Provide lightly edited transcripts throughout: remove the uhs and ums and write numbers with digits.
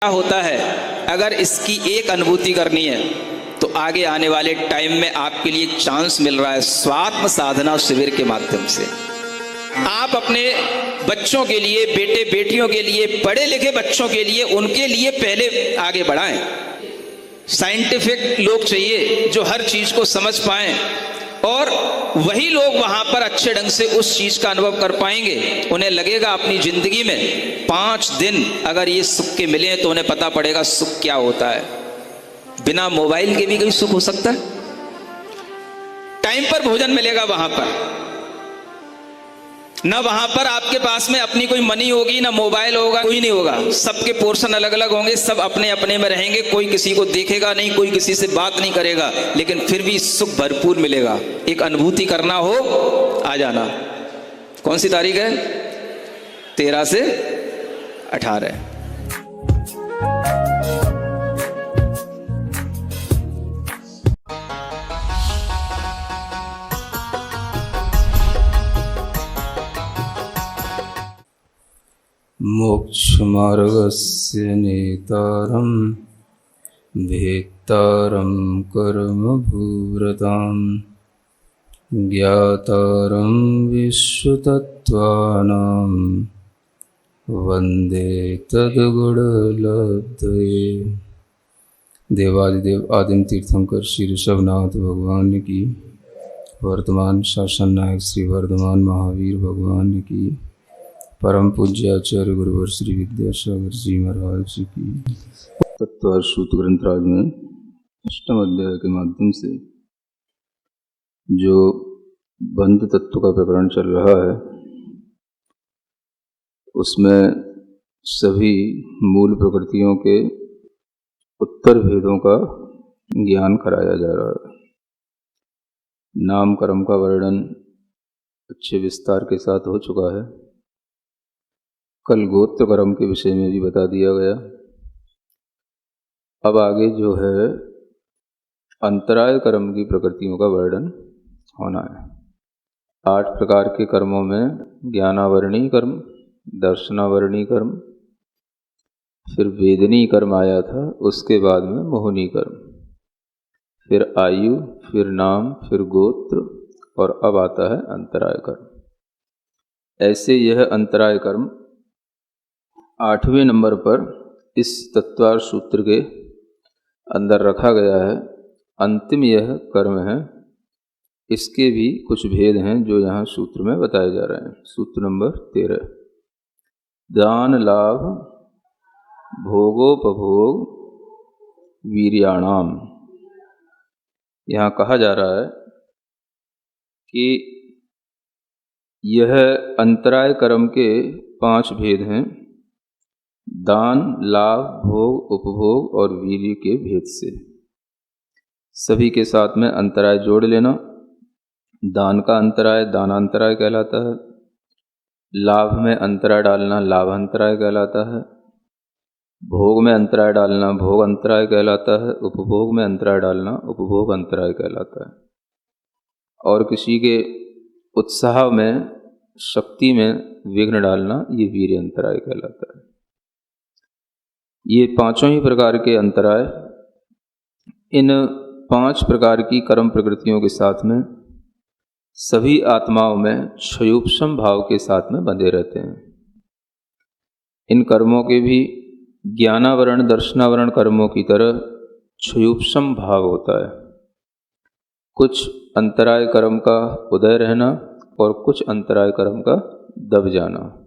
क्या होता है, अगर इसकी एक अनुभूति करनी है तो आगे आने वाले टाइम में आपके लिए एक चांस मिल रहा है स्वात्म साधना शिविर के माध्यम से। आप अपने बच्चों के लिए, बेटे बेटियों के लिए, पढ़े लिखे बच्चों के लिए, उनके लिए पहले आगे बढ़ाएं। साइंटिफिक लोग चाहिए जो हर चीज को समझ पाएं, और वही लोग वहां पर अच्छे ढंग से उस चीज का अनुभव कर पाएंगे। उन्हें लगेगा अपनी जिंदगी में 5 दिन अगर ये सुख के मिले तो उन्हें पता पड़ेगा सुख क्या होता है। बिना मोबाइल के भी कोई सुख हो सकता है। टाइम पर भोजन मिलेगा वहां पर, ना वहां पर आपके पास में अपनी कोई मनी होगी, ना मोबाइल होगा, कोई नहीं होगा। सबके पोर्शन अलग अलग होंगे, सब अपने अपने में रहेंगे, कोई किसी को देखेगा नहीं, कोई किसी से बात नहीं करेगा, लेकिन फिर भी सुख भरपूर मिलेगा। एक अनुभूति करना हो आ जाना। कौन सी तारीख है? 13 से 18। मोक्षमार्गस्य नेतारं भेत्तारं कर्मभूरतां ज्ञातारं विश्वतत्त्वानां वन्दे तद्गुणलब्धये। देवादिदेव आदिम तीर्थंकर श्री ऋषभनाथ भगवान की, वर्तमान शासन नायक श्री वर्धमान महावीर भगवान की, परम पूज्य आचार्य गुरुवर श्री विद्यासागर जी महाराज जी की। तत्व सूत्र ग्रंथराज में अष्टम अध्याय के माध्यम से जो बंध तत्व का प्रकरण चल रहा है, उसमें सभी मूल प्रकृतियों के उत्तर भेदों का ज्ञान कराया जा रहा है। नाम कर्म का वर्णन अच्छे विस्तार के साथ हो चुका है। कल गोत्र कर्म के विषय में भी बता दिया गया। अब आगे जो है अंतराय कर्म की प्रकृतियों का वर्णन होना है। 8 प्रकार के कर्मों में ज्ञानावरणी कर्म, दर्शनावरणी कर्म, फिर वेदनी कर्म आया था, उसके बाद में मोहनी कर्म, फिर आयु, फिर नाम, फिर गोत्र, और अब आता है अंतराय कर्म। ऐसे यह अंतराय कर्म 8वें नंबर पर इस तत्वार सूत्र के अंदर रखा गया है। अंतिम यह कर्म है। इसके भी कुछ भेद हैं जो यहाँ सूत्र में बताए जा रहे हैं। सूत्र नंबर 13, दान लाभ भोगोपभोग वीर्याणाम। यहाँ कहा जा रहा है कि यह अंतराय कर्म के 5 भेद हैं। दान, लाभ, भोग, उपभोग और वीर्य के भेद से सभी के साथ में अंतराय जोड़ लेना। दान का अंतराय दानांतराय कहलाता है। लाभ में अंतराय डालना लाभांतराय कहलाता है। भोग में अंतराय डालना भोग अंतराय कहलाता है। उपभोग में अंतराय डालना उपभोग अंतराय कहलाता है। और किसी के उत्साह में, शक्ति में विघ्न डालना ये वीर्य अंतराय कहलाता है। ये 5 ही प्रकार के अंतराय इन 5 प्रकार की कर्म प्रकृतियों के साथ में सभी आत्माओं में क्षयोपशम भाव के साथ में बंधे रहते हैं। इन कर्मों के भी ज्ञानावरण दर्शनावरण कर्मों की तरह क्षयोपशम भाव होता है। कुछ अंतराय कर्म का उदय रहना और कुछ अंतराय कर्म का दब जाना,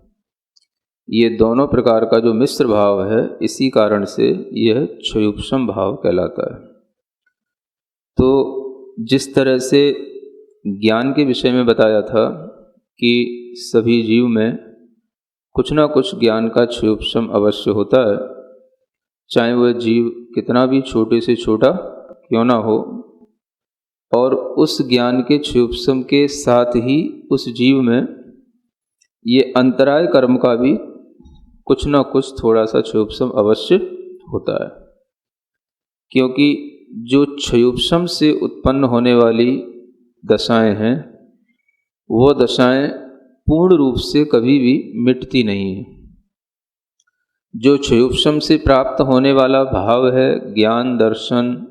ये दोनों प्रकार का जो मिश्र भाव है, इसी कारण से यह क्षयोपशम भाव कहलाता है। तो जिस तरह से ज्ञान के विषय में बताया था कि सभी जीव में कुछ ना कुछ ज्ञान का क्षयोपशम अवश्य होता है, चाहे वह जीव कितना भी छोटे से छोटा क्यों ना हो, और उस ज्ञान के क्षयोपशम के साथ ही उस जीव में ये अंतराय कर्म का भी कुछ ना कुछ थोड़ा सा क्षयोपशम अवश्य होता है। क्योंकि जो क्षयोपशम से उत्पन्न होने वाली दशाएं हैं, वो दशाएं पूर्ण रूप से कभी भी मिटती नहीं हैं। जो क्षयोपशम से प्राप्त होने वाला भाव है, ज्ञान, दर्शन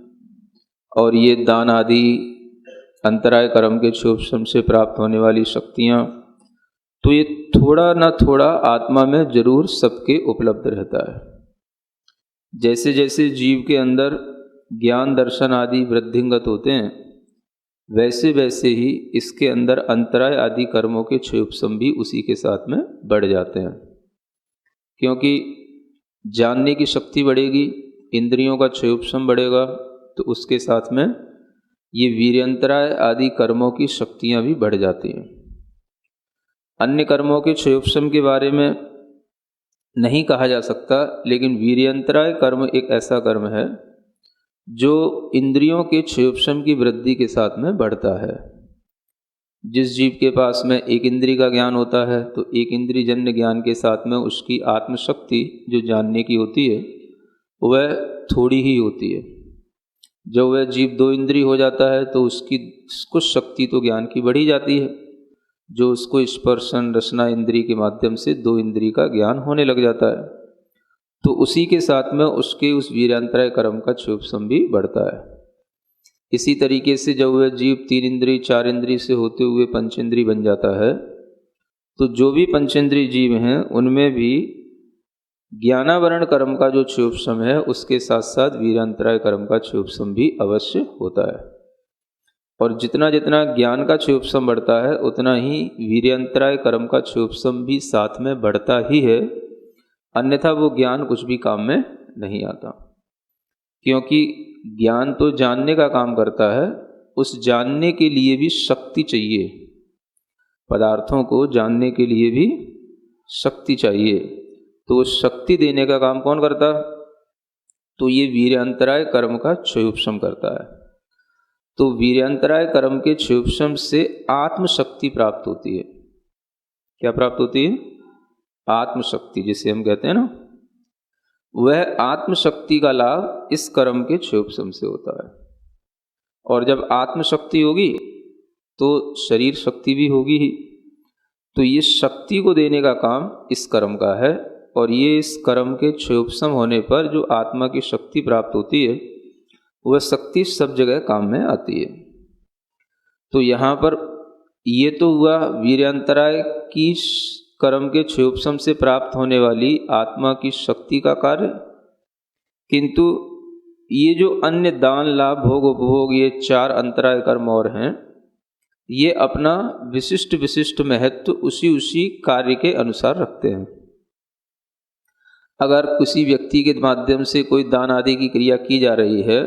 और ये दान आदि अंतराय कर्म के क्षयोपशम से प्राप्त होने वाली शक्तियाँ, तो ये थोड़ा ना थोड़ा आत्मा में जरूर सबके उपलब्ध रहता है। जैसे जैसे जीव के अंदर ज्ञान, दर्शन आदि वृद्धिंगत होते हैं, वैसे वैसे ही इसके अंदर अंतराय आदि कर्मों के क्षयोपशम भी उसी के साथ में बढ़ जाते हैं। क्योंकि जानने की शक्ति बढ़ेगी, इंद्रियों का क्षयोपशम बढ़ेगा, तो उसके साथ में ये वीर्यंतराय आदि कर्मों की शक्तियाँ भी बढ़ जाती हैं। अन्य कर्मों के क्षयोपशम के बारे में नहीं कहा जा सकता, लेकिन वीर्यंतराय कर्म एक ऐसा कर्म है जो इंद्रियों के क्षयोपशम की वृद्धि के साथ में बढ़ता है। जिस जीव के पास में एक इंद्री का ज्ञान होता है, तो एक इंद्री जन्य ज्ञान के साथ में उसकी आत्मशक्ति जो जानने की होती है वह थोड़ी ही होती है। जब वह जीव दो इंद्री हो जाता है तो उसकी कुछ शक्ति तो ज्ञान की बढ़ी जाती है, जो उसको स्पर्शन रसना इंद्री के माध्यम से दो इंद्री का ज्ञान होने लग जाता है। तो उसी के साथ में उसके उस वीर्यांतराय कर्म का क्षयोपशम भी बढ़ता है। इसी तरीके से जब वह जीव तीन इंद्री चार इंद्री से होते हुए पंचेंद्री बन जाता है, तो जो भी पंचेंद्री जीव हैं उनमें भी ज्ञानावरण कर्म का जो क्षयोपशम है उसके साथ साथ वीर्यांतराय कर्म का क्षयोपशम भी अवश्य होता है। और जितना जितना ज्ञान का क्षयोपशम बढ़ता है उतना ही वीर्यांतराय कर्म का क्षयोपशम भी साथ में बढ़ता ही है, अन्यथा वो ज्ञान कुछ भी काम में नहीं आता। क्योंकि ज्ञान तो जानने का काम करता है, उस जानने के लिए भी शक्ति चाहिए, पदार्थों को जानने के लिए भी शक्ति चाहिए। तो उस शक्ति देने का काम कौन करता? तो ये वीर्यांतराय कर्म का क्षयोपशम करता है। तो वीर्यांतराय कर्म के क्षयोपशम से आत्मशक्ति प्राप्त होती है। क्या प्राप्त होती है? आत्मशक्ति, जिसे हम कहते हैं ना, वह आत्मशक्ति का लाभ इस कर्म के क्षयोपशम से होता है। और जब आत्मशक्ति होगी तो शरीर शक्ति भी होगी ही। तो ये शक्ति को देने का काम इस कर्म का है, और ये इस कर्म के क्षयोपशम होने पर जो आत्मा की शक्ति प्राप्त होती है वह शक्ति सब जगह काम में आती है। तो यहाँ पर ये तो हुआ वीर्यांतराय की कर्म के क्षयोपशम से प्राप्त होने वाली आत्मा की शक्ति का कार्य। किंतु ये जो अन्य दान, लाभ, भोग, उपभोग, ये चार अंतराय कर्म और हैं, ये अपना विशिष्ट विशिष्ट महत्व उसी कार्य के अनुसार रखते हैं। अगर किसी व्यक्ति के माध्यम से कोई दान आदि की क्रिया की जा रही है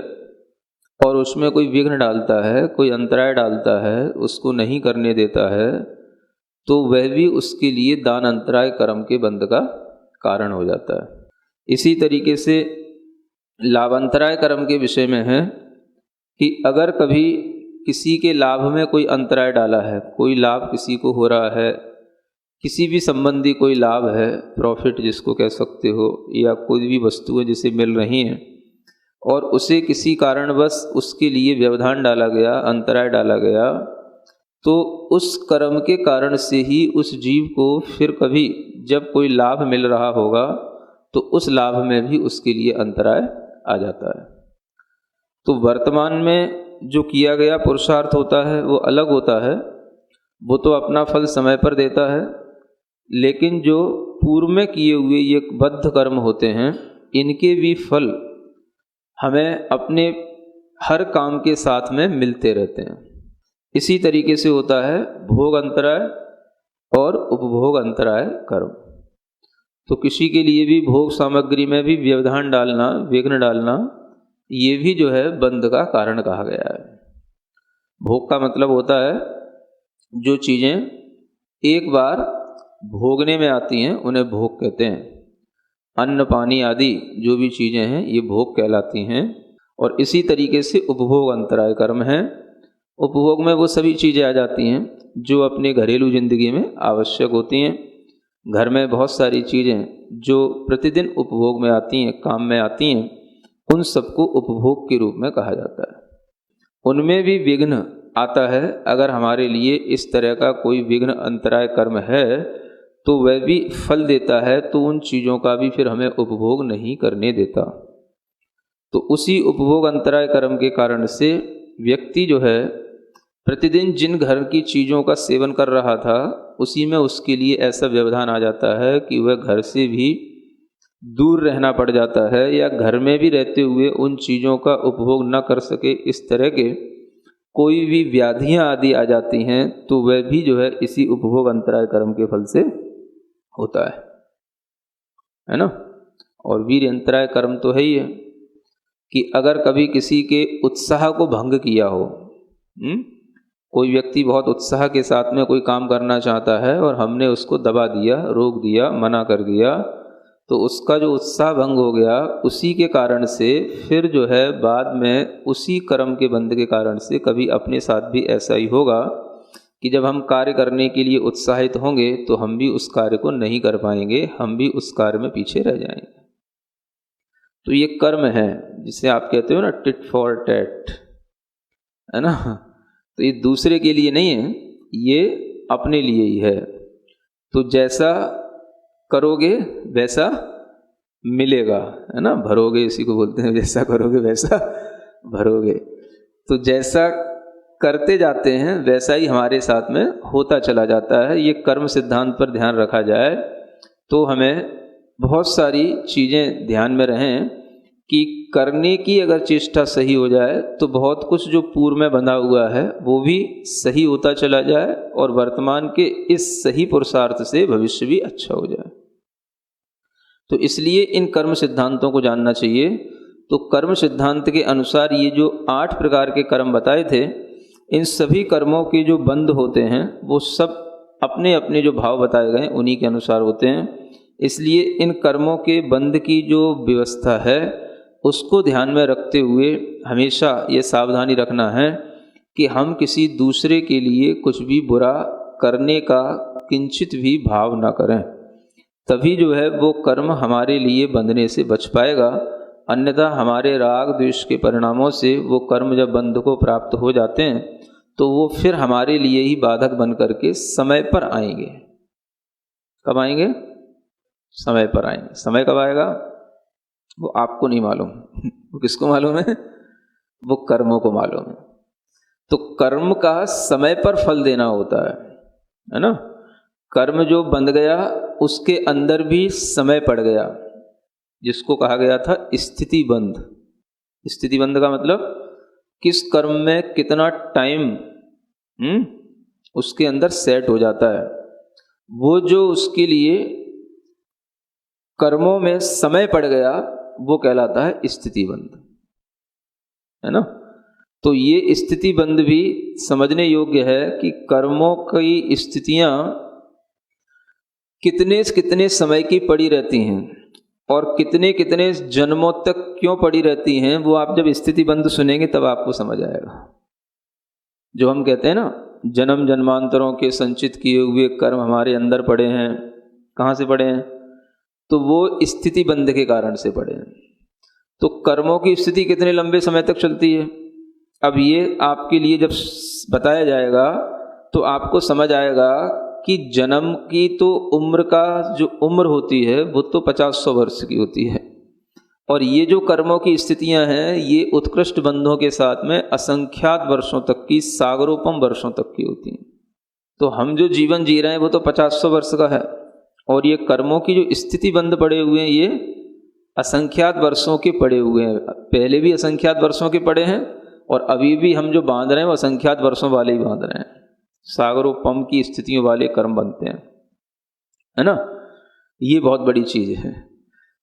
और उसमें कोई विघ्न डालता है, कोई अंतराय डालता है, उसको नहीं करने देता है, तो वह भी उसके लिए दान अंतराय कर्म के बंध का कारण हो जाता है। इसी तरीके से लाभांतराय कर्म के विषय में है कि अगर कभी किसी के लाभ में कोई अंतराय डाला है, कोई लाभ किसी को हो रहा है, किसी भी संबंधी कोई लाभ है, प्रॉफिट जिसको कह सकते हो, या कोई भी वस्तुएं जिसे मिल रही हैं, और उसे किसी कारणवश उसके लिए व्यवधान डाला गया, अंतराय डाला गया, तो उस कर्म के कारण से ही उस जीव को फिर कभी जब कोई लाभ मिल रहा होगा तो उस लाभ में भी उसके लिए अंतराय आ जाता है। तो वर्तमान में जो किया गया पुरुषार्थ होता है वो अलग होता है, वो तो अपना फल समय पर देता है, लेकिन जो पूर्व में किए हुए ये बद्ध कर्म होते हैं, इनके भी फल हमें अपने हर काम के साथ में मिलते रहते हैं। इसी तरीके से होता है भोग अंतराय और उपभोग अंतराय कर्म। तो किसी के लिए भी भोग सामग्री में भी व्यवधान डालना, विघ्न डालना, ये भी जो है बंध का कारण कहा गया है। भोग का मतलब होता है जो चीज़ें एक बार भोगने में आती हैं उन्हें भोग कहते हैं। अन्न पानी आदि जो भी चीज़ें हैं ये भोग कहलाती हैं। और इसी तरीके से उपभोग अंतराय कर्म है। उपभोग में वो सभी चीज़ें आ जाती हैं जो अपने घरेलू जिंदगी में आवश्यक होती हैं। घर में बहुत सारी चीज़ें जो प्रतिदिन उपभोग में आती हैं, काम में आती हैं, उन सबको उपभोग के रूप में कहा जाता है। उनमें भी विघ्न आता है। अगर हमारे लिए इस तरह का कोई विघ्न अंतराय कर्म है तो वह भी फल देता है, तो उन चीज़ों का भी फिर हमें उपभोग नहीं करने देता। तो उसी उपभोग अंतराय कर्म के कारण से व्यक्ति जो है प्रतिदिन जिन घर की चीज़ों का सेवन कर रहा था, उसी में उसके लिए ऐसा व्यवधान आ जाता है कि वह घर से भी दूर रहना पड़ जाता है, या घर में भी रहते हुए उन चीज़ों का उपभोग न कर सके। इस तरह के कोई भी व्याधियाँ आदि आ जाती हैं, तो वह भी जो है इसी उपभोग अंतराय कर्म के फल से होता है ना। और वीर अंतराय कर्म तो है ही है कि अगर कभी किसी के उत्साह को भंग किया हो, कोई व्यक्ति बहुत उत्साह के साथ में कोई काम करना चाहता है और हमने उसको दबा दिया, रोक दिया, मना कर दिया, तो उसका जो उत्साह भंग हो गया, उसी के कारण से फिर जो है बाद में उसी कर्म के बंध के कारण से कभी अपने साथ भी ऐसा ही होगा कि जब हम कार्य करने के लिए उत्साहित होंगे तो हम भी उस कार्य को नहीं कर पाएंगे, हम भी उस कार्य में पीछे रह जाएंगे। तो ये कर्म है जिसे आप कहते हो ना टिट फॉर टैट, है ना। तो ये दूसरे के लिए नहीं है, ये अपने लिए ही है। तो जैसा करोगे वैसा मिलेगा, है ना। भरोगे इसी को बोलते हैं, जैसा करोगे वैसा भरोगे। तो जैसा करते जाते हैं वैसा ही हमारे साथ में होता चला जाता है। ये कर्म सिद्धांत पर ध्यान रखा जाए तो हमें बहुत सारी चीज़ें ध्यान में रहें कि करने की अगर चेष्टा सही हो जाए तो बहुत कुछ जो पूर्व में बंधा हुआ है वो भी सही होता चला जाए, और वर्तमान के इस सही पुरुषार्थ से भविष्य भी अच्छा हो जाए। तो इसलिए इन कर्म सिद्धांतों को जानना चाहिए। तो कर्म सिद्धांत के अनुसार ये जो 8 प्रकार के कर्म बताए थे, इन सभी कर्मों के जो बंध होते हैं वो सब अपने अपने जो भाव बताए गए उन्हीं के अनुसार होते हैं। इसलिए इन कर्मों के बंध की जो व्यवस्था है उसको ध्यान में रखते हुए हमेशा ये सावधानी रखना है कि हम किसी दूसरे के लिए कुछ भी बुरा करने का किंचित भी भाव ना करें, तभी जो है वो कर्म हमारे लिए बंधने से बच पाएगा। अन्यथा हमारे राग द्वेष के परिणामों से वो कर्म जब बंध को प्राप्त हो जाते हैं तो वो फिर हमारे लिए ही बाधक बन करके समय पर आएंगे। कब आएंगे? समय पर आएंगे। समय कब आएगा वो आपको नहीं मालूम, वो किसको मालूम है? वो कर्मों को मालूम है। तो कर्म का समय पर फल देना होता है ना। कर्म जो बंध गया उसके अंदर भी समय पड़ गया, जिसको कहा गया था स्थिति बंध। स्थिति बंध का मतलब किस कर्म में कितना टाइम उसके अंदर सेट हो जाता है, वो जो उसके लिए कर्मों में समय पड़ गया वो कहलाता है स्थिति बंध, है ना। तो ये स्थिति बंध भी समझने योग्य है कि कर्मों की स्थितियां कितने कितने समय की पड़ी रहती हैं और कितने कितने जन्मों तक क्यों पड़ी रहती हैं, वो आप जब स्थिति बंध सुनेंगे तब आपको समझ आएगा। जो हम कहते हैं ना जन्म जन्मांतरों के संचित किए हुए कर्म हमारे अंदर पड़े हैं, कहाँ से पड़े हैं? तो वो स्थिति बंध के कारण से पड़े हैं। तो कर्मों की स्थिति कितने लंबे समय तक चलती है, अब ये आपके लिए जब बताया जाएगा तो आपको समझ आएगा कि जन्म की तो उम्र का जो उम्र होती है वो तो 50-100 वर्ष की होती है, और ये जो कर्मों की स्थितियां हैं ये उत्कृष्ट बंधों के साथ में असंख्यात वर्षों तक की, सागरोपम वर्षों तक की होती हैं। तो हम जो जीवन जी रहे हैं वो तो 50-100 वर्ष का है, और ये कर्मों की जो स्थिति बंध पड़े हुए हैं ये असंख्यात वर्षों के पड़े हुए हैं। पहले भी असंख्यात वर्षों के पड़े हैं और अभी भी हम जो बांध रहे हैं वो असंख्यात वर्षों वाले ही बांध रहे हैं। सागरोपम की स्थितियों वाले कर्म बनते हैं, है ना। ये बहुत बड़ी चीज है।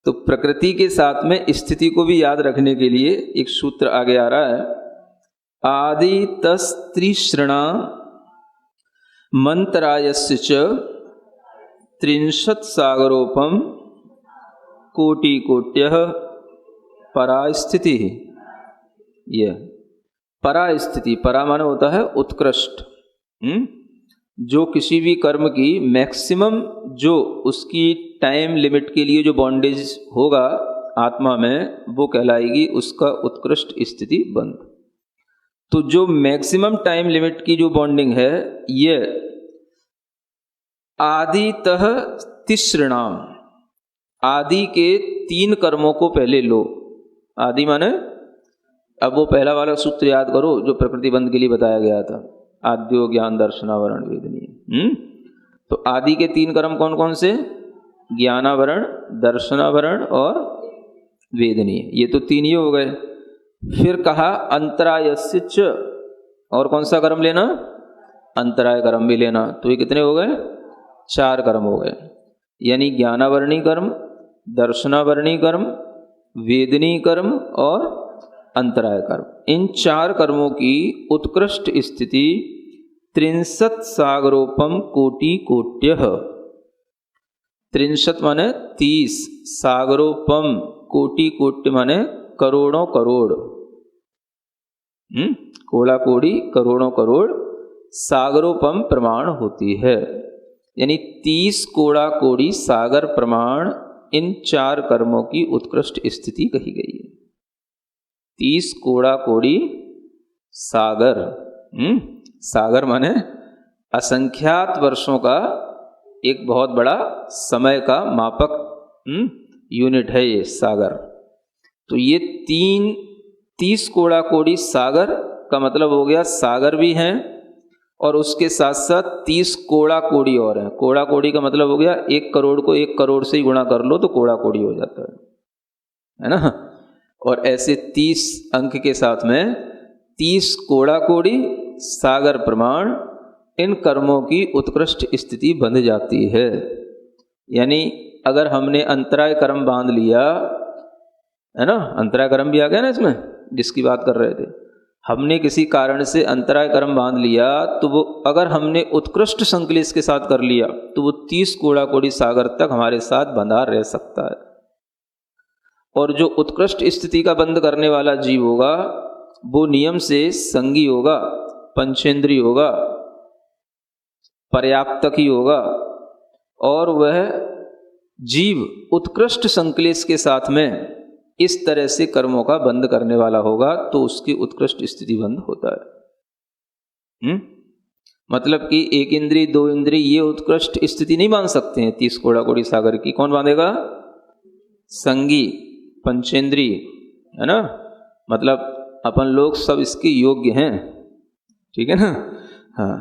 तो प्रकृति के साथ में स्थिति को भी याद रखने के लिए एक सूत्र आगे आ रहा है, आदि तस्त्रिश्रणा मंत्रायस्य च 30 सागरोपम कोटि कोट्यः परास्थिति। यह परास्थिति, परा माने होता है उत्कृष्ट। जो किसी भी कर्म की मैक्सिमम जो उसकी टाइम लिमिट के लिए जो बॉन्डेज होगा आत्मा में वो कहलाएगी उसका उत्कृष्ट स्थिति बंध। तो जो मैक्सिमम टाइम लिमिट की जो बॉन्डिंग है ये आदितः तिसृणाम, आदि के 3 कर्मों को पहले लो। आदि माने, अब वो पहला वाला सूत्र याद करो जो प्रकृति बंध के लिए बताया गया था, आद्यो ज्ञान दर्शनावरण वेदनीय। तो आदि के 3 कर्म कौन कौन से? ज्ञानावरण, दर्शनावरण और वेदनीय, ये तो 3 ही हो गए। फिर कहा अंतरायस्य च, और कौन सा कर्म लेना? अंतराय कर्म भी लेना। तो ये कितने हो गए? 4 कर्म हो गए, यानी ज्ञानावरणी कर्म, दर्शनावरणी कर्म, वेदनीय कर्म और अंतराय कर्म। इन 4 कर्मों की उत्कृष्ट स्थिति 63 सागरोपम कोटि कोट्यः, 63 माने 30, सागरोपम कोटि कोट्य माने करोड़ों करोड़, कोड़ा कोड़ी करोड़ों करोड़, सागरोपम प्रमाण होती है, यानी 30 कोड़ा कोड़ी सागर प्रमाण इन 4 कर्मों की उत्कृष्ट स्थिति कही गई है। 30 कोड़ा कोड़ी सागर, सागर माने असंख्यात वर्षों का एक बहुत बड़ा समय का मापक यूनिट है ये सागर। तो ये 30 कोड़ा कोड़ी सागर का मतलब हो गया सागर भी हैं और उसके साथ साथ 30 कोड़ा कोड़ी और हैं। कोड़ा कोड़ी का मतलब हो गया 1 करोड़ को 1 करोड़ से ही गुणा कर लो तो कोड़ा कोड़ी हो जाता है ना। और ऐसे 30 अंक के साथ में 30 कोड़ा कोड़ी सागर प्रमाण इन कर्मों की उत्कृष्ट स्थिति बन जाती है। यानी अगर हमने अंतराय कर्म बांध लिया है ना, अंतराय कर्म भी आ गया ना इसमें जिसकी बात कर रहे थे, हमने किसी कारण से अंतराय कर्म बांध लिया तो वो अगर हमने उत्कृष्ट संकलेश के साथ कर लिया तो वो 30 कोड़ा कोड़ी सागर तक हमारे साथ बंधा रह सकता है। और जो उत्कृष्ट स्थिति का बंध करने वाला जीव होगा वो नियम से संगी होगा, पंचेंद्री होगा, पर्याप्तक ही होगा, और वह जीव उत्कृष्ट संकलेश के साथ में इस तरह से कर्मों का बंध करने वाला होगा तो उसकी उत्कृष्ट स्थिति बंध होता है। मतलब कि 1 इंद्री 2 इंद्री ये उत्कृष्ट स्थिति नहीं बांध सकते हैं 30 कोड़ा कोड़ी सागर की। कौन बांधेगा? संगी, पंचेंद्री, है ना। मतलब अपन लोग सब इसके योग्य हैं, ठीक है ना। हाँ,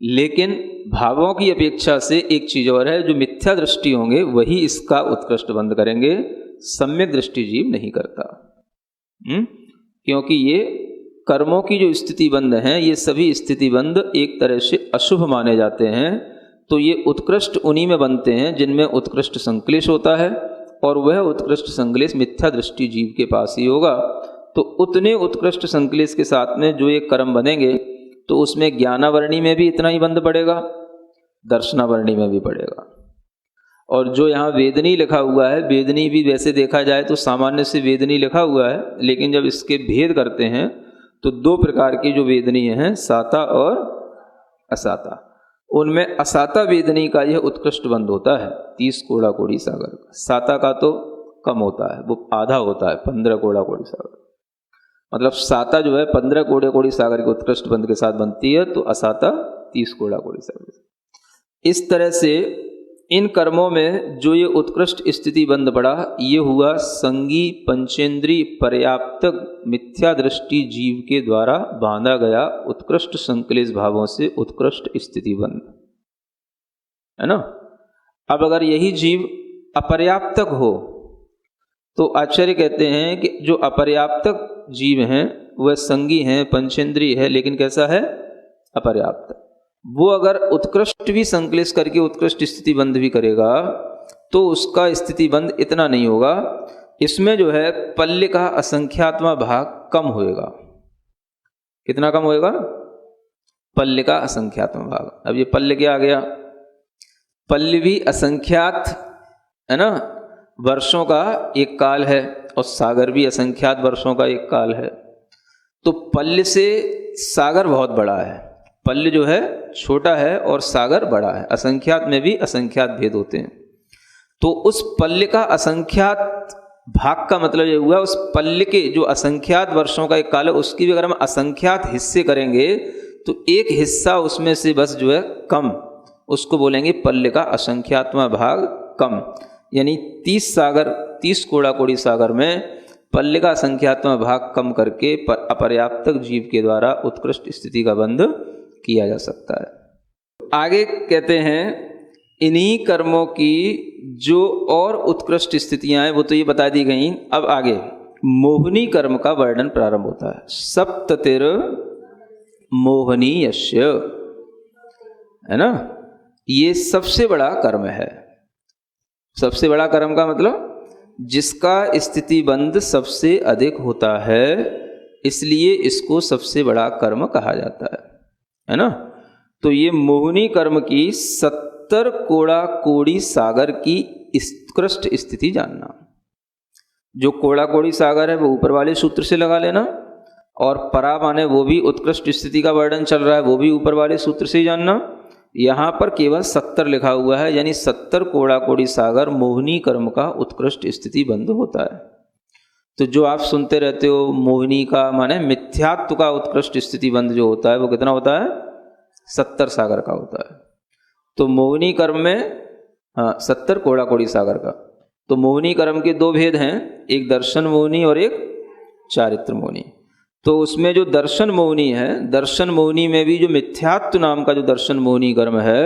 लेकिन भावों की अपेक्षा से एक चीज और है, जो मिथ्या दृष्टि होंगे वही इसका उत्कृष्ट बंध करेंगे, सम्यक दृष्टि जीव नहीं करता। क्योंकि ये कर्मों की जो स्थिति बंध हैं ये सभी स्थिति बंध एक तरह से अशुभ माने जाते हैं। तो ये उत्कृष्ट उन्हीं में बनते हैं जिनमें उत्कृष्ट संकलेश होता है, और वह उत्कृष्ट संकलेश मिथ्या दृष्टि जीव के पास ही होगा। तो उतने उत्कृष्ट संकलेश के साथ में जो ये कर्म बनेंगे तो उसमें ज्ञानावरणी में भी इतना ही बंध पड़ेगा, दर्शनावरणी में भी पड़ेगा। और जो यहाँ वेदनी लिखा हुआ है, वेदनी भी वैसे देखा जाए तो सामान्य से वेदनी लिखा हुआ है, लेकिन जब इसके भेद करते हैं तो 2 प्रकार की जो वेदनी हैं, साता और असाता। उनमें असाता वेदनी का यह उत्कृष्ट बंध होता है 30 कोड़ा कोड़ी सागर का। साता का तो कम होता है, वो आधा होता है 15 कोड़ा कोड़ी सागर। मतलब साता जो है 15 कोड़ा कोड़ी सागर के उत्कृष्ट बंध के साथ बनती है, तो असाता 30 कोड़ा कोड़ी सागर। इस तरह से इन कर्मों में जो ये उत्कृष्ट स्थिति बंध पड़ा, ये हुआ संगी, पंचेंद्री, पर्याप्तक, मिथ्या दृष्टि जीव के द्वारा बांधा गया उत्कृष्ट संकलेश भावों से उत्कृष्ट स्थिति बंध, है ना। अब अगर यही जीव अपर्याप्तक हो तो आचार्य कहते हैं कि जो अपर्याप्तक जीव हैं वह संगी हैं, पंचेंद्री है, लेकिन कैसा है? अपर्याप्त। वो अगर उत्कृष्ट भी संकलेश करके उत्कृष्ट स्थिति बंध भी करेगा तो उसका स्थिति बंध इतना नहीं होगा। इसमें जो है पल्य का असंख्यात्मा भाग कम होएगा। कितना कम होएगा? पल्य का असंख्यात्मा भाग। अब ये पल्य क्या आ गया? पल्य भी असंख्यात है ना, वर्षों का एक काल है, और सागर भी असंख्यात वर्षों का एक काल है। तो पल्य से सागर बहुत बड़ा है, पल्य जो है छोटा है और सागर बड़ा है। असंख्यात में भी असंख्यात भेद होते हैं। तो उस पल्य का असंख्यात भाग का मतलब ये हुआ, उस पल्य के जो असंख्यात वर्षों का एक काल है उसकी भी अगर हम असंख्यात हिस्से करेंगे तो एक हिस्सा उसमें से बस जो है कम, उसको बोलेंगे पल्ले का असंख्यात्मक भाग कम। यानी 30 कोड़ा कोड़ी सागर में पल्ले का असंख्यात्मक भाग कम करके अपर्याप्तक जीव के द्वारा उत्कृष्ट स्थिति का बंध किया जा सकता है। आगे कहते हैं इन्हीं कर्मों की जो और उत्कृष्ट स्थितियां हैं वो तो ये बता दी गई। अब आगे मोहिनी कर्म का वर्णन प्रारंभ होता है। सप्ततिर मोहनीयस्य, है ना, ये सबसे बड़ा कर्म है। सबसे बड़ा कर्म का मतलब जिसका स्थिति बंध सबसे अधिक होता है, इसलिए इसको सबसे बड़ा कर्म कहा जाता है ना। तो ये मोहिनी कर्म की 70 कोड़ा कोड़ी सागर की उत्कृष्ट स्थिति जानना। जो कोड़ा कोड़ी सागर है वो ऊपर वाले सूत्र से लगा लेना, और परा माने वो भी उत्कृष्ट स्थिति का वर्णन चल रहा है, वो भी ऊपर वाले सूत्र से ही जानना। यहाँ पर केवल 70 लिखा हुआ है, यानी 70 कोड़ा कोड़ी सागर मोहिनी कर्म का उत्कृष्ट स्थिति बंध होता है। तो जो आप सुनते रहते हो मोहिनी का माने मिथ्यात्व का उत्कृष्ट स्थिति बंध जो होता है वो कितना होता है? 70 सागर का होता है। तो मोहिनी कर्म में 70 कोड़ा कोड़ी सागर का। तो मोहिनी कर्म के 2 भेद हैं, एक दर्शन मोहिनी और एक चारित्र मोहिनी। तो उसमें जो दर्शन मोहिनी है, दर्शन मोहिनी में भी जो मिथ्यात्व नाम का जो दर्शन मोहिनी कर्म है,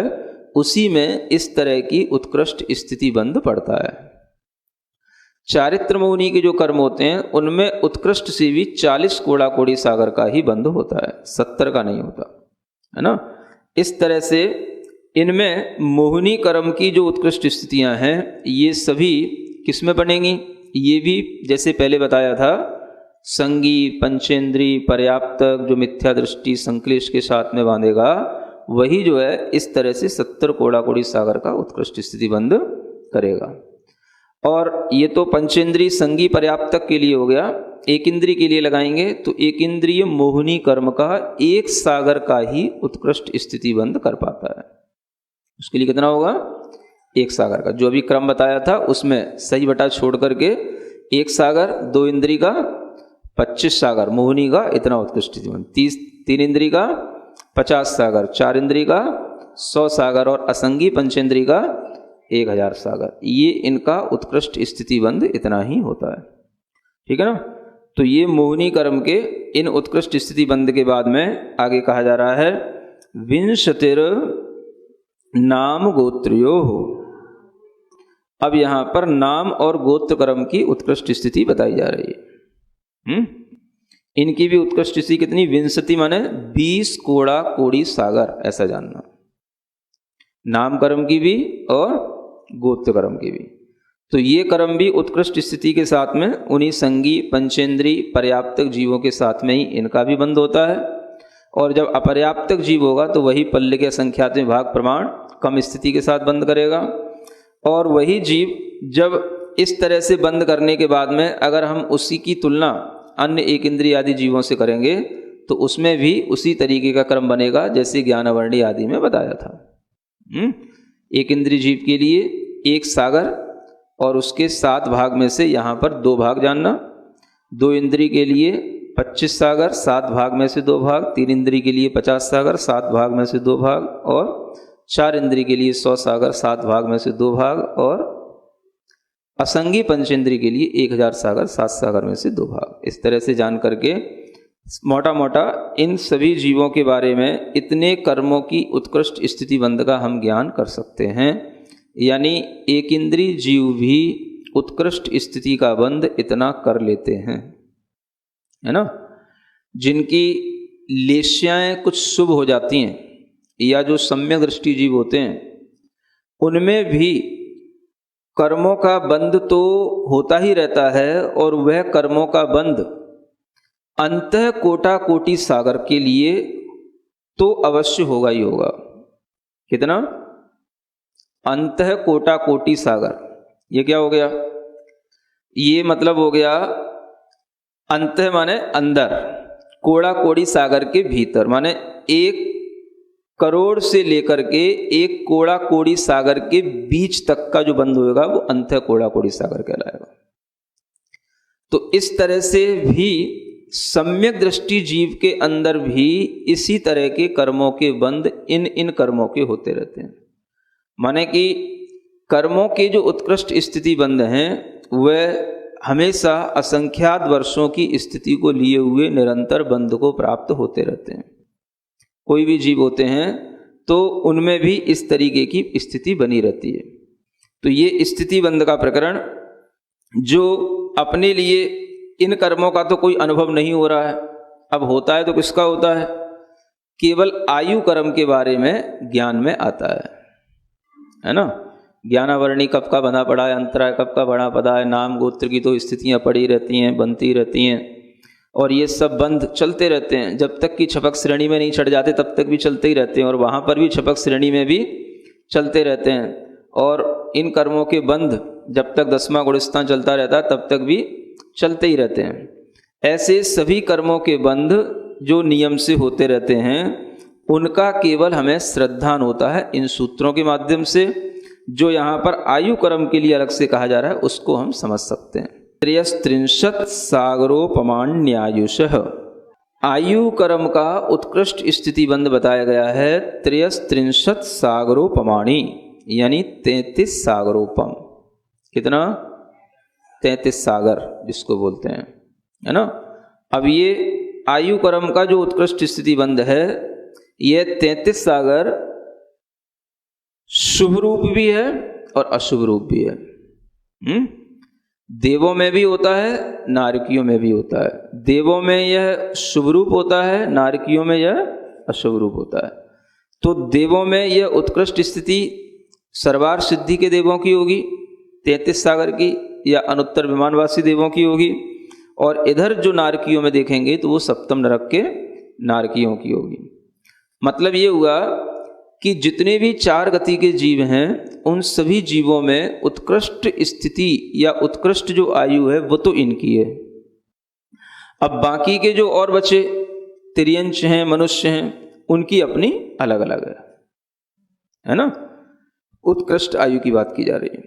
उसी में इस तरह की उत्कृष्ट स्थिति बंध पड़ता है। चारित्र मोहिनी के जो कर्म होते हैं उनमें उत्कृष्ट से भी 40 कोड़ा कोड़ी सागर का ही बंध होता है, 70 का नहीं होता, है ना। इस तरह से इनमें मोहिनी कर्म की जो उत्कृष्ट स्थितियां हैं ये सभी किसमें बनेंगी? ये भी जैसे पहले बताया था, संगी पंचेंद्री पर्याप्तक जो मिथ्या दृष्टि संक्लेश के साथ में बांधेगा, वही जो है इस तरह से 70 कोड़ा कोड़ी सागर का उत्कृष्ट स्थिति बंध करेगा। और ये तो पंचेंद्री संगी पर्याप्तक के लिए हो गया। एक इंद्री के लिए लगाएंगे तो एक इंद्रिय मोहिनी कर्म का एक सागर का ही उत्कृष्ट स्थिति बंध कर पाता है। उसके लिए कितना होगा? एक सागर का। जो अभी क्रम बताया था उसमें सही बटा छोड़ करके एक सागर, 2 इंद्री का 25 सागर, मोहिनी का इतना उत्कृष्ट स्थिति बंध, 3 इंद्री का 50 सागर, 4 इंद्री का 100 सागर और असंगी पंचेंद्री का 1000 सागर। ये इनका उत्कृष्ट स्थिति बंध इतना ही होता है, ठीक है ना। तो ये मोहिनी कर्म के इन उत्कृष्ट स्थिति बंध के बाद में आगे कहा जा रहा है विंशतिर नाम गोत्रियो। अब यहां पर नाम और गोत्र कर्म की उत्कृष्ट स्थिति बताई जा रही है। इनकी भी उत्कृष्ट स्थिति कितनी? विंशति माने 20 कोड़ा कोड़ी सागर, ऐसा जानना। नाम कर्म की भी और गोत्र कर्म की भी। तो ये कर्म भी उत्कृष्ट स्थिति के साथ में उन्हीं संगी पंचेंद्री पर्याप्तक जीवों के साथ में ही इनका भी बंध होता है। और जब अपर्याप्तक जीव होगा तो वही पल्ले के संख्यात्मक भाग प्रमाण कम स्थिति के साथ बंद करेगा। और वही जीव जब इस तरह से बंद करने के बाद में अगर हम उसी की तुलना अन्य एक इंद्रिय आदि जीवों से करेंगे तो उसमें भी उसी तरीके का क्रम बनेगा जैसे ज्ञानवर्णी आदि में बताया था। एक इंद्रिय जीव के लिए एक सागर और उसके 7 भाग में से यहाँ पर 2 भाग जानना। 2 इंद्रिय के लिए 25 सागर, 7 भाग में से 2 भाग। 3 इंद्रिय के लिए 50 सागर, 7 भाग में से 2 भाग। और 4 इंद्रिय के लिए 100 सागर, 7 भाग में से 2 भाग। और असंगी पंचेंद्रिय के लिए 1000 सागर, 7 सागर में से 2 भाग। इस तरह से जान करके मोटा मोटा इन सभी जीवों के बारे में इतने कर्मों की उत्कृष्ट स्थिति बंध का हम ज्ञान कर सकते हैं। यानी एक इंद्रिय जीव भी उत्कृष्ट स्थिति का बंध इतना कर लेते हैं, है ना। जिनकी लेश्याएं कुछ शुभ हो जाती हैं या जो सम्यक दृष्टि जीव होते हैं उनमें भी कर्मों का बंध तो होता ही रहता है। और वह कर्मों का बंध अंतः कोटा कोटि सागर के लिए तो अवश्य होगा ही होगा। कितना? अंतः कोटा कोटि सागर। ये क्या हो गया? ये मतलब हो गया अंतः माने अंदर, कोड़ा कोड़ी सागर के भीतर माने 1 करोड़ से लेकर के 1 कोड़ा कोड़ी सागर के बीच तक का जो बंध होगा वो अंतः कोड़ा कोड़ी सागर कहलाएगा। तो इस तरह से भी सम्यक दृष्टि जीव के अंदर भी इसी तरह के कर्मों के बंध इन कर्मों के होते रहते हैं। माने कि कर्मों के जो उत्कृष्ट स्थिति बंध हैं वह हमेशा असंख्यात वर्षों की स्थिति को लिए हुए निरंतर बंध को प्राप्त होते रहते हैं। कोई भी जीव होते हैं तो उनमें भी इस तरीके की स्थिति बनी रहती है। तो ये स्थिति बंध का प्रकरण, जो अपने लिए इन कर्मों का तो कोई अनुभव नहीं हो रहा है, अब होता है तो किसका होता है, केवल आयु कर्म के बारे में ज्ञान में आता है ना। ज्ञानावरणी कब का बना पड़ा है, अंतराय कब का बना पड़ा है, नाम गोत्र की तो स्थितियां पड़ी रहती हैं, बनती रहती हैं, और ये सब बंध चलते रहते हैं। जब तक कि छपक श्रेणी में नहीं चढ़ जाते तब तक भी चलते ही रहते हैं, और वहाँ पर भी छपक श्रेणी में भी चलते रहते हैं। और इन कर्मों के बंध जब तक 10वां गुणस्थान चलता रहता है तब तक भी चलते ही रहते हैं। ऐसे सभी कर्मों के बंध जो नियम से होते रहते हैं, उनका केवल हमें श्रद्धान होता है इन सूत्रों के माध्यम से। जो यहाँ पर आयु कर्म के लिए अलग से कहा जा रहा है उसको हम समझ सकते हैं। 33 सागरोपमान्यायुषः, आयु कर्म का उत्कृष्ट स्थिति बंध बताया गया है 33 सागरोपमाणी, यानी 33 सागरोपम। कितना? 33 सागर जिसको बोलते हैं, है ना। अब ये आयु कर्म का जो उत्कृष्ट स्थिति बंध है, ये 33 सागर शुभ रूप भी है और अशुभ रूप भी है। देवों में भी होता है, नारकियों में भी होता है। देवों में यह शुभ रूप होता है, नारकियों में यह अशुभ रूप होता है। तो देवों में यह उत्कृष्ट स्थिति सर्वार सिद्धि के देवों की होगी 33 सागर की, या अनुत्तर विमानवासी देवों की होगी, और इधर जो नारकियों में देखेंगे तो वो सप्तम नरक के नारकियों की होगी। मतलब ये हुआ कि जितने भी 4 गति के जीव हैं उन सभी जीवों में उत्कृष्ट स्थिति या उत्कृष्ट जो आयु है वो तो इनकी है। अब बाकी के जो और बचे तिर्यंच हैं, मनुष्य हैं, उनकी अपनी अलग अलग है ना। उत्कृष्ट आयु की बात की जा रही है।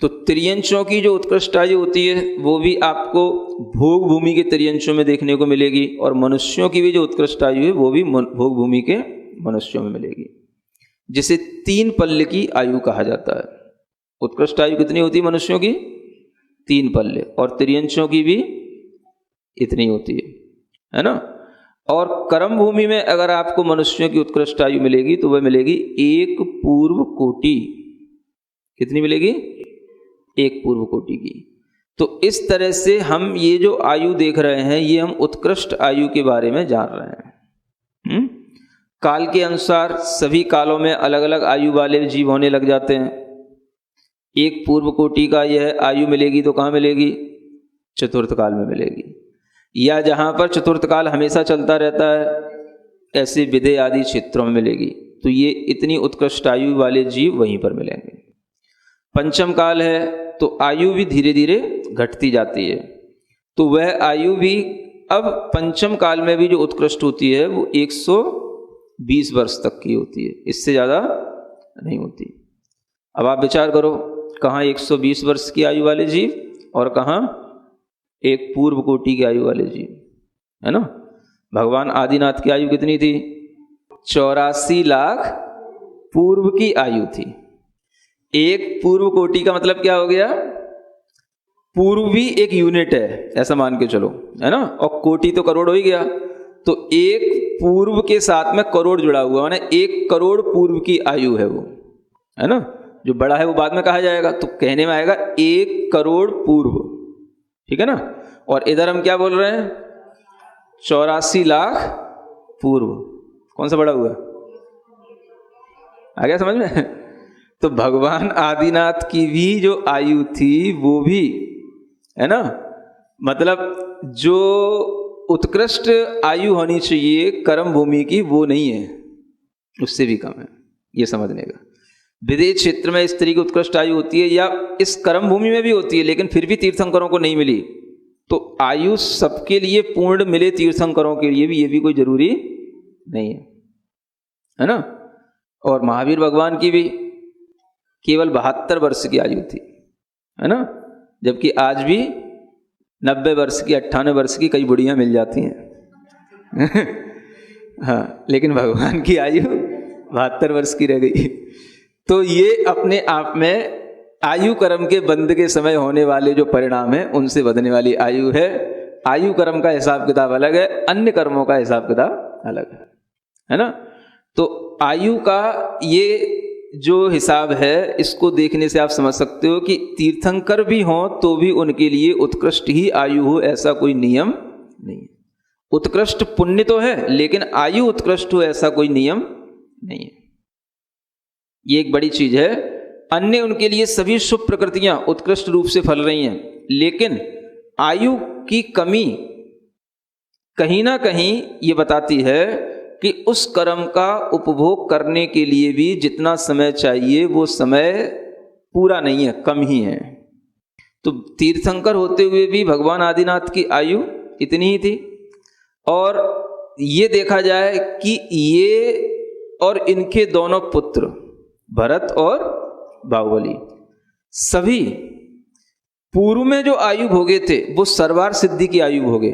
तो तिर्यंचों की जो उत्कृष्ट आयु होती है वो भी आपको भोग भूमि के तिर्यंचों में देखने को मिलेगी, और मनुष्यों की भी जो उत्कृष्ट आयु है वो भी भोग भूमि के मनुष्यों में मिलेगी, जिसे 3 पल्ले की आयु कहा जाता है। उत्कृष्ट आयु कितनी होती है मनुष्यों की? 3 पल्ले, और तिर्यंचों की भी इतनी होती है ना। और कर्म भूमि में अगर आपको मनुष्यों की उत्कृष्ट आयु मिलेगी तो वह मिलेगी 1 पूर्व कोटि। कितनी मिलेगी? 1 पूर्व कोटि की। तो इस तरह से हम ये जो आयु देख रहे हैं ये हम उत्कृष्ट आयु के बारे में जान रहे हैं। काल के अनुसार सभी कालों में अलग अलग आयु वाले जीव होने लग जाते हैं। 1 पूर्व कोटि का यह आयु मिलेगी तो कहाँ मिलेगी? चतुर्थ काल में मिलेगी, या जहाँ पर चतुर्थ काल हमेशा चलता रहता है ऐसे विदे आदि क्षेत्रों में मिलेगी। तो ये इतनी उत्कृष्ट आयु वाले जीव वहीं पर मिलेंगे। पंचम काल है तो आयु भी धीरे धीरे घटती जाती है, तो वह आयु भी अब पंचम काल में भी जो उत्कृष्ट होती है वो 120 वर्ष तक की होती है, इससे ज़्यादा नहीं होती। अब आप विचार करो, कहाँ 120 वर्ष की आयु वाले जीव और कहाँ 1 पूर्व कोटि की आयु वाले जीव, है ना। भगवान आदिनाथ की आयु कितनी थी? 84 लाख पूर्व की आयु थी। 1 पूर्व कोटि का मतलब क्या हो गया? पूर्व भी एक यूनिट है, ऐसा मान के चलो, है ना। और कोटि तो करोड़ हो ही गया, तो 1 पूर्व के साथ में करोड़ जुड़ा हुआ, माने 1 करोड़ पूर्व की आयु है वो, है ना। जो बड़ा है वो बाद में कहा जाएगा, तो कहने में आएगा 1 करोड़ पूर्व, ठीक है ना। और इधर हम क्या बोल रहे हैं? 84 लाख पूर्व। कौन सा बड़ा हुआ? आ गया समझ में? तो भगवान आदिनाथ की भी जो आयु थी वो भी, है ना, मतलब जो उत्कृष्ट आयु होनी चाहिए कर्म भूमि की वो नहीं है, उससे भी कम है, ये समझने का। विदेश क्षेत्र में इस तरह की उत्कृष्ट आयु होती है, या इस कर्म भूमि में भी होती है, लेकिन फिर भी तीर्थंकरों को नहीं मिली। तो आयु सबके लिए पूर्ण मिले तीर्थंकरों के लिए भी, ये भी कोई जरूरी नहीं है ना। और महावीर भगवान की भी केवल 72 वर्ष की आयु थी, है ना, जबकि आज भी 90 वर्ष की, 98 वर्ष की कई बुढ़ियां मिल जाती हैं हाँ, लेकिन भगवान की आयु 72 वर्ष की रह गई। तो ये अपने आप में आयु कर्म के बंध के समय होने वाले जो परिणाम है उनसे बंधने वाली आयु है। आयु कर्म का हिसाब किताब अलग है, अन्य कर्मों का हिसाब किताब अलग है ना। तो आयु का ये जो हिसाब है इसको देखने से आप समझ सकते हो कि तीर्थंकर भी हों तो भी उनके लिए उत्कृष्ट ही आयु हो ऐसा कोई नियम नहीं है। उत्कृष्ट पुण्य तो है लेकिन आयु उत्कृष्ट हो ऐसा कोई नियम नहीं है। ये एक बड़ी चीज है। अन्य उनके लिए सभी शुभ प्रकृतियां उत्कृष्ट रूप से फल रही हैं, लेकिन आयु की कमी कहीं ना कहीं ये बताती है कि उस कर्म का उपभोग करने के लिए भी जितना समय चाहिए वो समय पूरा नहीं है, कम ही है। तो तीर्थंकर होते हुए भी भगवान आदिनाथ की आयु इतनी ही थी। और ये देखा जाए कि ये और इनके दोनों पुत्र भरत और बाहुबली सभी पूर्व में जो आयु भोगे थे वो सर्वार सिद्धि की आयु भोगे,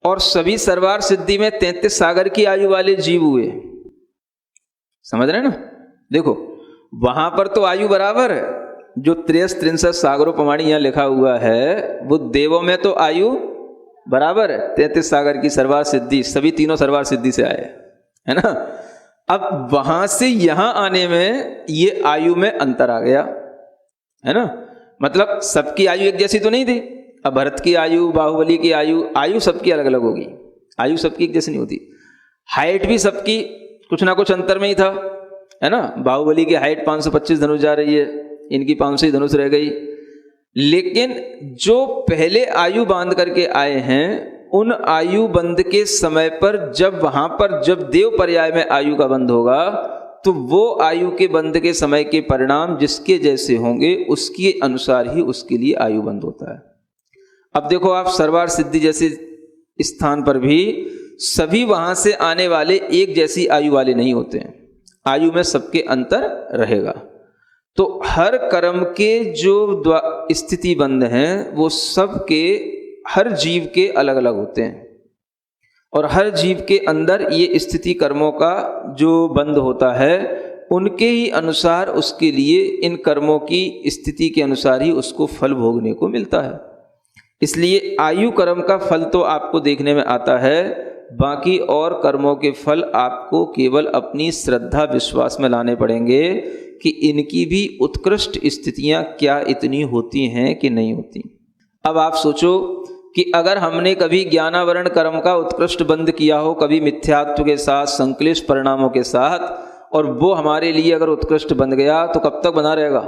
और सभी सर्वार सिद्धि में 33 सागर की आयु वाले जीव हुए। समझ रहे ना? देखो वहां पर तो आयु बराबर है, जो 63 सागरोपमाणी यहां लिखा हुआ है वो देवों में तो आयु बराबर है। 33 सागर की सर्वार सिद्धि, सभी तीनों सर्वार सिद्धि से आए, है ना। अब वहां से यहां आने में ये आयु में अंतर आ गया, है ना। मतलब सबकी आयु एक जैसी तो नहीं थी। अब भरत की आयु, बाहुबली की आयु सबकी अलग अलग होगी, आयु सबकी एक जैसी नहीं होती। हाइट भी सबकी कुछ ना कुछ अंतर में ही था, है ना। बाहुबली की हाइट 525 धनुष जा रही है, इनकी 500 ही धनुष रह गई। लेकिन जो पहले आयु बांध करके आए हैं उन आयु बंध के समय पर जब वहां पर जब देव पर्याय में आयु का बंध होगा तो वो आयु के बंध के समय के परिणाम जिसके जैसे होंगे उसके अनुसार ही उसके लिए आयु बंध होता है। अब देखो आप सर्वार सिद्धि जैसे स्थान पर भी सभी वहां से आने वाले एक जैसी आयु वाले नहीं होते हैं, आयु में सबके अंतर रहेगा। तो हर कर्म के जो स्थिति बंध हैं वो सबके हर जीव के अलग अलग होते हैं, और हर जीव के अंदर ये स्थिति कर्मों का जो बंध होता है उनके ही अनुसार उसके लिए इन कर्मों की स्थिति के अनुसार ही उसको फल भोगने को मिलता है। इसलिए आयु कर्म का फल तो आपको देखने में आता है, बाकी और कर्मों के फल आपको केवल अपनी श्रद्धा विश्वास में लाने पड़ेंगे कि इनकी भी उत्कृष्ट स्थितियां क्या इतनी होती हैं कि नहीं होती। अब आप सोचो कि अगर हमने कभी ज्ञानावरण कर्म का उत्कृष्ट बंध किया हो, कभी मिथ्यात्व के साथ, संक्लिष्ट परिणामों के साथ, और वो हमारे लिए अगर उत्कृष्ट बन गया तो कब तक बना रहेगा?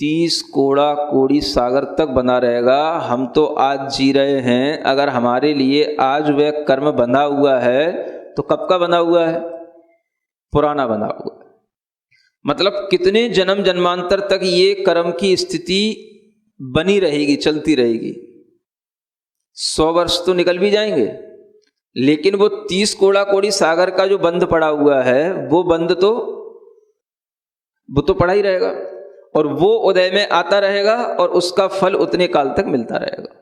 30 कोड़ा कोड़ी सागर तक बना रहेगा। हम तो आज जी रहे हैं, अगर हमारे लिए आज वह कर्म बंधा हुआ है तो कब का बंधा हुआ है? पुराना बंधा हुआ है। मतलब कितने जन्म जन्मांतर तक ये कर्म की स्थिति बनी रहेगी, चलती रहेगी। 100 वर्ष तो निकल भी जाएंगे, लेकिन वो 30 कोड़ा कोड़ी सागर का जो बंध पड़ा हुआ है वो बंध तो पड़ा ही रहेगा, और वो उदय में आता रहेगा और उसका फल उतने काल तक मिलता रहेगा।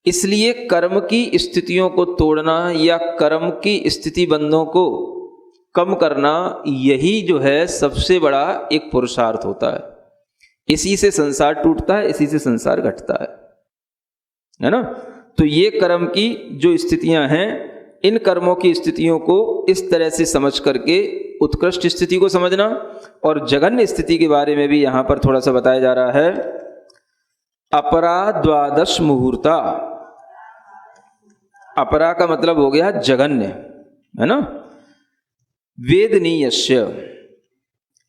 इसलिए कर्म की स्थितियों को तोड़ना या कर्म की स्थिति बंधों को कम करना, यही जो है सबसे बड़ा एक पुरुषार्थ होता है। इसी से संसार टूटता है, इसी से संसार घटता है ना। तो ये कर्म की जो स्थितियां हैं, इन कर्मों की स्थितियों को इस तरह से समझ करके उत्कृष्ट स्थिति को समझना, और जघन्य स्थिति के बारे में भी यहां पर थोड़ा सा बताया जा रहा है। अपरा 12 मुहूर्ता, अपरा का मतलब हो गया जघन्य, है ना। वेदनीयस्य,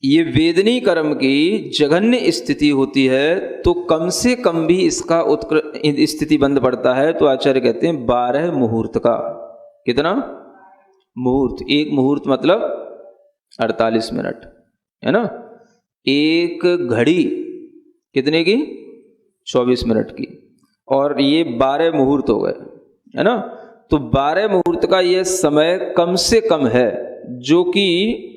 ये वेदनी कर्म की जघन्य स्थिति होती है तो कम से कम भी इसका स्थिति बंद पड़ता है। तो आचार्य कहते हैं 12 मुहूर्त का। कितना मुहूर्त? एक मुहूर्त मतलब 48 मिनट, है ना। एक घड़ी कितने की? 24 मिनट की, और ये 12 मुहूर्त हो गए, है ना। तो 12 मुहूर्त का ये समय कम से कम है, जो कि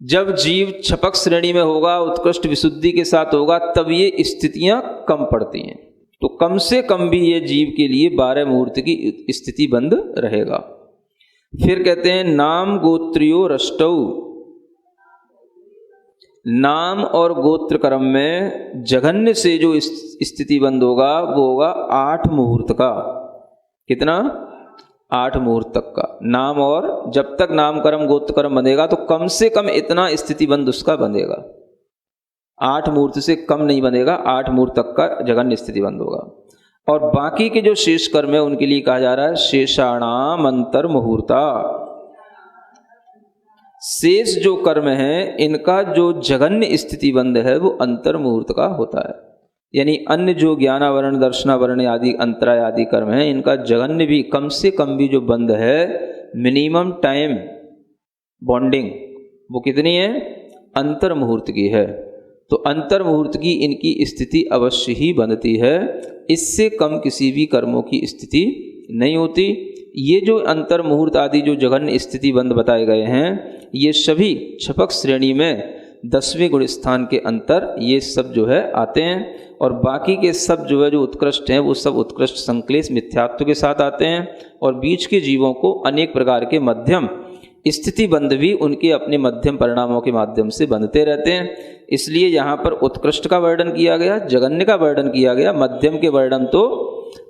जब जीव छपक श्रेणी में होगा, उत्कृष्ट विशुद्धि के साथ होगा, तब ये स्थितियां कम पड़ती हैं। तो कम से कम भी ये जीव के लिए 12 मुहूर्त की स्थिति बंद रहेगा। फिर कहते हैं नाम गोत्रियो रष्टौ नाम और गोत्र कर्म में जघन्य से जो स्थिति बंद होगा वो होगा 8 मुहूर्त का। कितना? 8 मुहूर्त तक का नाम, और जब तक नाम कर्म गोत्र कर्म बंधेगा तो कम से कम इतना स्थिति बंद उसका बंधेगा। 8 मुहूर्त से कम नहीं बंधेगा, 8 मुहूर्त तक का जघन्य स्थिति बंद होगा। और बाकी के जो शेष कर्म है उनके लिए कहा जा रहा है शेषाणाम अंतर मुहूर्ता। शेष जो कर्म है इनका जो जघन्य स्थिति बंद है वो अंतर मुहूर्त का होता है। यानी अन्य जो ज्ञानावरण दर्शनावरण आदि अंतराय आदि कर्म है इनका जघन्य भी कम से कम भी जो बंद है, मिनिमम टाइम बॉन्डिंग वो कितनी है? अंतर मुहूर्त की है। तो अंतर मुहूर्त की इनकी स्थिति अवश्य ही बनती है, इससे कम किसी भी कर्मों की स्थिति नहीं होती। ये जो अंतर मुहूर्त आदि जो जघन्य स्थिति बंद बताए गए हैं ये सभी छपक श्रेणी में 10वें गुण स्थान के अंतर ये सब जो है आते हैं, और बाकी के सब जो है जो उत्कृष्ट हैं वो सब उत्कृष्ट संक्लेश मिथ्यात्व के साथ आते हैं, और बीच के जीवों को अनेक प्रकार के मध्यम स्थिति बंध भी उनके अपने मध्यम परिणामों के माध्यम से बंधते रहते हैं। इसलिए यहाँ पर उत्कृष्ट का वर्णन किया गया, जघन्य का वर्णन किया गया, मध्यम के वर्णन तो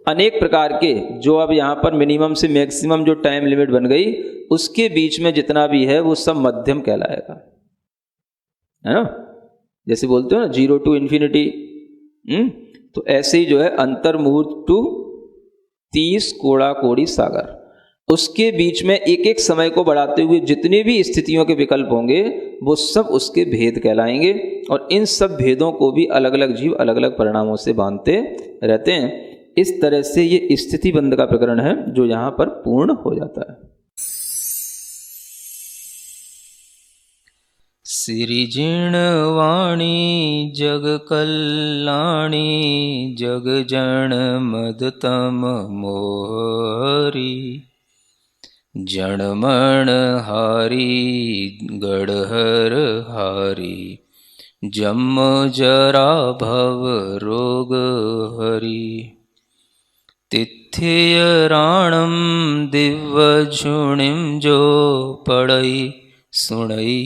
अनेक प्रकार के जो अब यहाँ पर मिनिमम से मैक्सिमम जो टाइम लिमिट बन गई उसके बीच में जितना भी है वो सब मध्यम कहलाएगा, है ना। जैसे बोलते हो ना 0 to infinity, तो ऐसे ही जो है अंतर मुहूर्त टू 30 कोड़ा कोड़ी सागर, उसके बीच में एक एक समय को बढ़ाते हुए जितने भी स्थितियों के विकल्प होंगे वो सब उसके भेद कहलाएंगे, और इन सब भेदों को भी अलग अलग जीव अलग अलग परिणामों से बांधते रहते हैं। इस तरह से ये स्थिति बंध का प्रकरण है जो यहाँ पर पूर्ण हो जाता है। सिरिजिण वाणी जग कल्याणी जग जन मदतम मोहरी जणमण हारी गढ़हर हारी जम जरा भव रोग हरी तिथ्य राणम दिव्य झुणिम जो पड़ई सुणई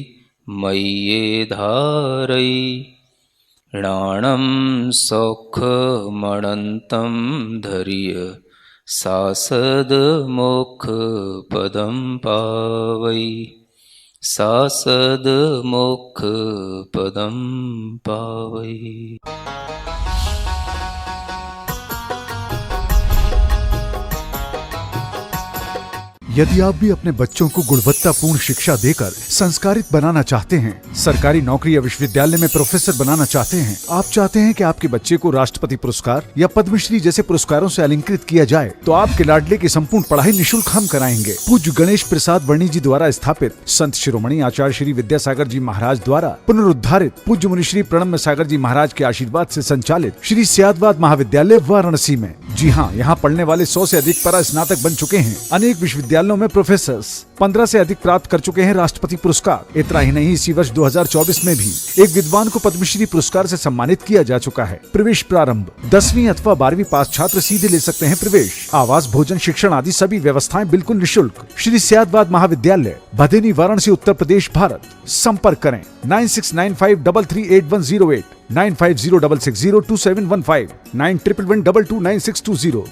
मय्ये धारई राणम सौख मणंतम धरिय सासद मोक्ष पदम पावई सासद मोक्ष पदम पावई। यदि आप भी अपने बच्चों को गुणवत्तापूर्ण शिक्षा देकर संस्कारित बनाना चाहते हैं, सरकारी नौकरी या विश्वविद्यालय में प्रोफेसर बनाना चाहते हैं, आप चाहते हैं कि आपके बच्चे को राष्ट्रपति पुरस्कार या पद्मश्री जैसे पुरस्कारों से अलंकृत किया जाए, तो आपके लाडले की संपूर्ण पढ़ाई निःशुल्क हम कराएंगे। पूज्य गणेश प्रसाद वर्णी जी द्वारा स्थापित संत शिरोमणि आचार्य श्री विद्यासागर जी महाराज द्वारा पुनरुद्धारित पूज्य मुनि श्री प्रणम्य सागर जी महाराज के आशीर्वाद से संचालित श्री स्यादवाद महाविद्यालय वाराणसी में। जी हाँ, यहाँ पढ़ने वाले 100 से अधिक परा स्नातक बन चुके हैं। अनेक विश्वविद्यालयों में प्रोफेसर्स 15 से अधिक प्राप्त कर चुके हैं राष्ट्रपति पुरस्कार। इतना ही नहीं, इसी वर्ष 2024 में भी एक विद्वान को पद्मश्री पुरस्कार से सम्मानित किया जा चुका है। प्रवेश प्रारंभ 10वीं अथवा 12वीं पास छात्र सीधे ले सकते हैं प्रवेश। आवास, भोजन, शिक्षण आदि सभी व्यवस्थाएं बिल्कुल निःशुल्क। श्री स्यादवाद महाविद्यालय, भदेनी, वाराणसी, उत्तर प्रदेश, भारत। संपर्क करें 9695338108, 9506602715, 9111229620।